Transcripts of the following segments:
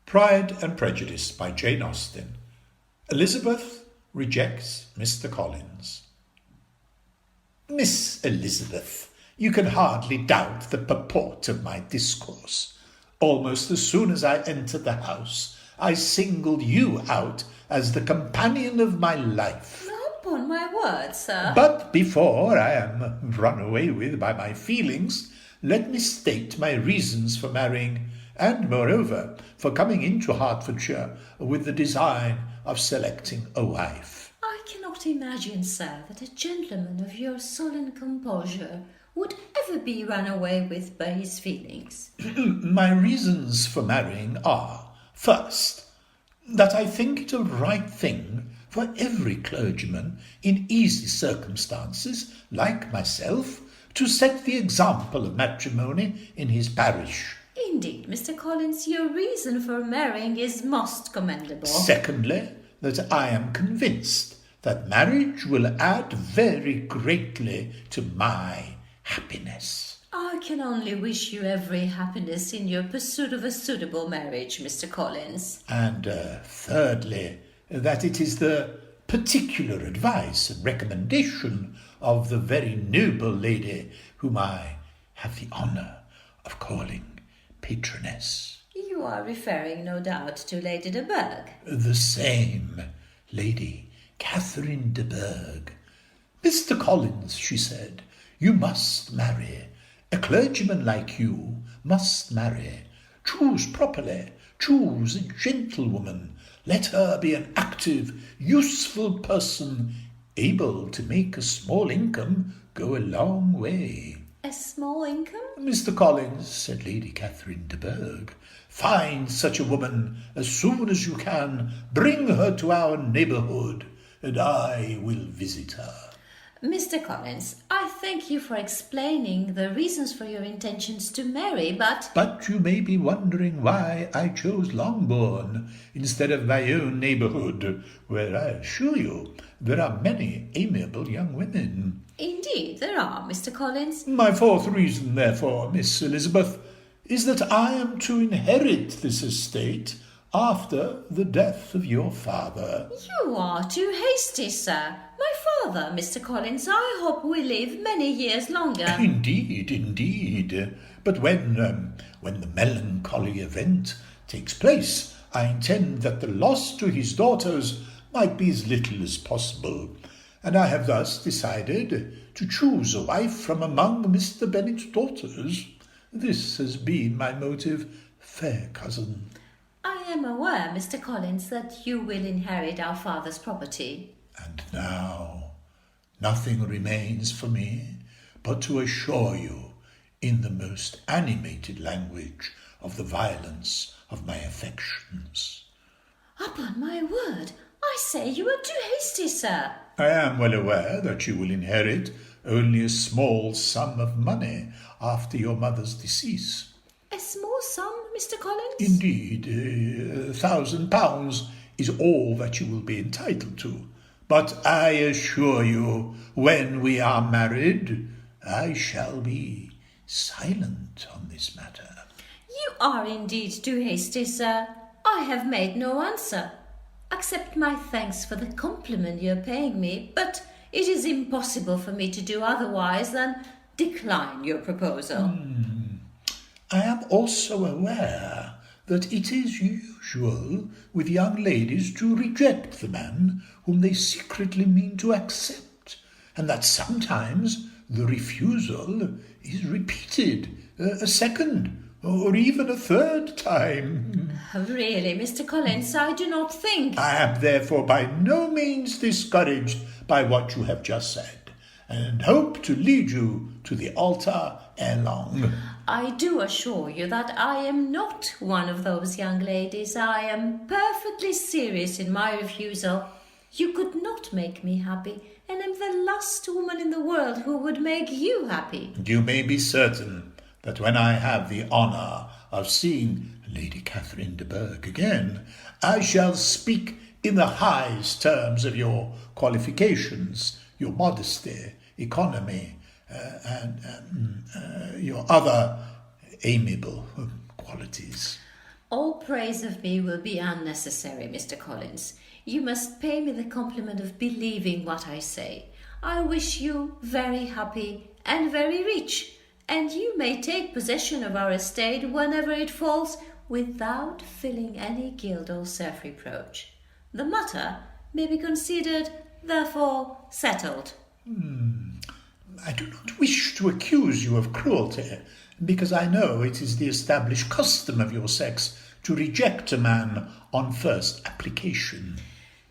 Pride and Prejudice by Jane Austen. Elizabeth rejects Mr. Collins. Miss Elizabeth, you can hardly doubt the purport of my discourse. Almost as soon as I entered the house, I singled you out as the companion of my life. Upon my word, sir. But before I am run away with by my feelings, let me state my reasons for marrying, and, moreover, for coming into Hertfordshire with the design of selecting a wife. I cannot imagine, sir, that a gentleman of your sullen composure would ever be run away with by his feelings. My reasons for marrying are, first, that I think it a right thing for every clergyman in easy circumstances, like myself, to set the example of matrimony in his parish. Indeed, Mr. Collins, your reason for marrying is most commendable. Secondly, that I am convinced that marriage will add very greatly to my happiness. I can only wish you every happiness in your pursuit of a suitable marriage, Mr. Collins. And thirdly, that it is the particular advice and recommendation of the very noble lady whom I have the honour of calling patroness. You are referring, no doubt, to Lady de Bourgh. The same, Lady Catherine de Bourgh. Mr. Collins, she said, you must marry. A clergyman like you must marry. Choose properly. Choose a gentlewoman. Let her be an active, useful person, able to make a small income go a long way. A small income? Mr. Collins, said Lady Catherine de Bourgh, find such a woman as soon as you can. Bring her to our neighbourhood, and I will visit her. Mr. Collins, I thank you for explaining the reasons for your intentions to marry, but... But you may be wondering why I chose Longbourn instead of my own neighbourhood, where I assure you there are many amiable young women. Indeed, there are, Mr. Collins. My fourth reason, therefore, Miss Elizabeth, is that I am to inherit this estate after the death of your father. You are too hasty, sir. My father, Mr. Collins, I hope will live many years longer. Indeed, indeed. But when the melancholy event takes place, I intend that the loss to his daughters might be as little as possible, and I have thus decided to choose a wife from among Mr. Bennet's daughters. This has been my motive, fair cousin. I am aware, Mr. Collins, that you will inherit our father's property. And now nothing remains for me but to assure you in the most animated language of the violence of my affections. Upon my word, I say you are too hasty, sir. I am well aware that you will inherit only a small sum of money after your mother's decease. A small sum, Mr. Collins? Indeed, £1,000 is all that you will be entitled to. But I assure you, when we are married, I shall be silent on this matter. You are indeed too hasty, sir. I have made no answer. Accept my thanks for the compliment you are paying me, but it is impossible for me to do otherwise than decline your proposal. I am also aware that it is usual with young ladies to reject the man whom they secretly mean to accept, and that sometimes the refusal is repeated a second or even a third time. Really, Mr. Collins, I do not think... I am therefore by no means discouraged by what you have just said, and hope to lead you to the altar ere long. I do assure you that I am not one of those young ladies. I am perfectly serious in my refusal. You could not make me happy, and am the last woman in the world who would make you happy. You may be certain that when I have the honour of seeing Lady Catherine de Bourgh again, I shall speak in the highest terms of your qualifications, your modesty, economy, and your other amiable qualities. All praise of me will be unnecessary, Mr. Collins. You must pay me the compliment of believing what I say. I wish you very happy and very rich, and you may take possession of our estate whenever it falls without feeling any guilt or self-reproach. The matter may be considered, therefore, settled. I do not wish to accuse you of cruelty, because I know it is the established custom of your sex to reject a man on first application.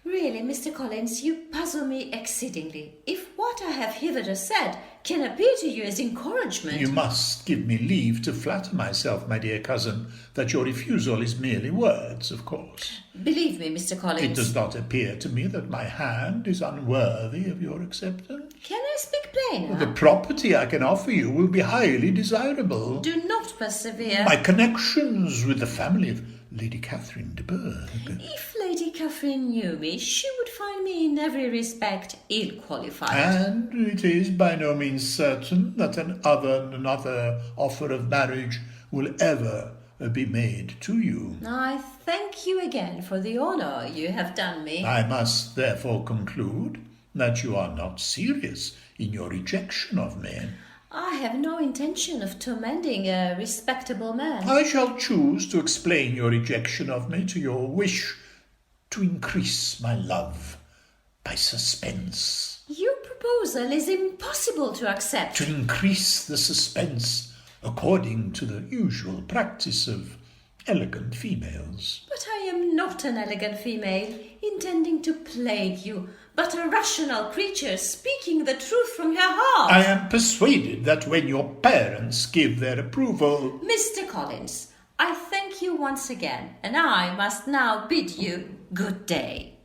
Really, Mr. Collins, you puzzle me exceedingly. If what I have hitherto said can appear to you as encouragement... You must give me leave to flatter myself, my dear cousin, that your refusal is merely words, of course. Believe me, Mr. Collins... It does not appear to me that my hand is unworthy of your acceptance. Can I speak plainer? The property I can offer you will be highly desirable. Do not persevere. My connections with the family of Lady Catherine de Bourgh. If Lady Catherine knew me, she would find me in every respect ill-qualified. And it is by no means certain that another offer of marriage will ever be made to you. I thank you again for the honour you have done me. I must therefore conclude that you are not serious in your rejection of me. I have no intention of tormenting a respectable man. I shall choose to explain your rejection of me to your wish to increase my love by suspense. Your proposal is impossible to accept. To increase the suspense according to the usual practice of elegant females. But I am not an elegant female, intending to plague you, but a rational creature speaking the truth from her heart. I am persuaded that when your parents give their approval... Mr. Collins, I thank you once again, and I must now bid you good day.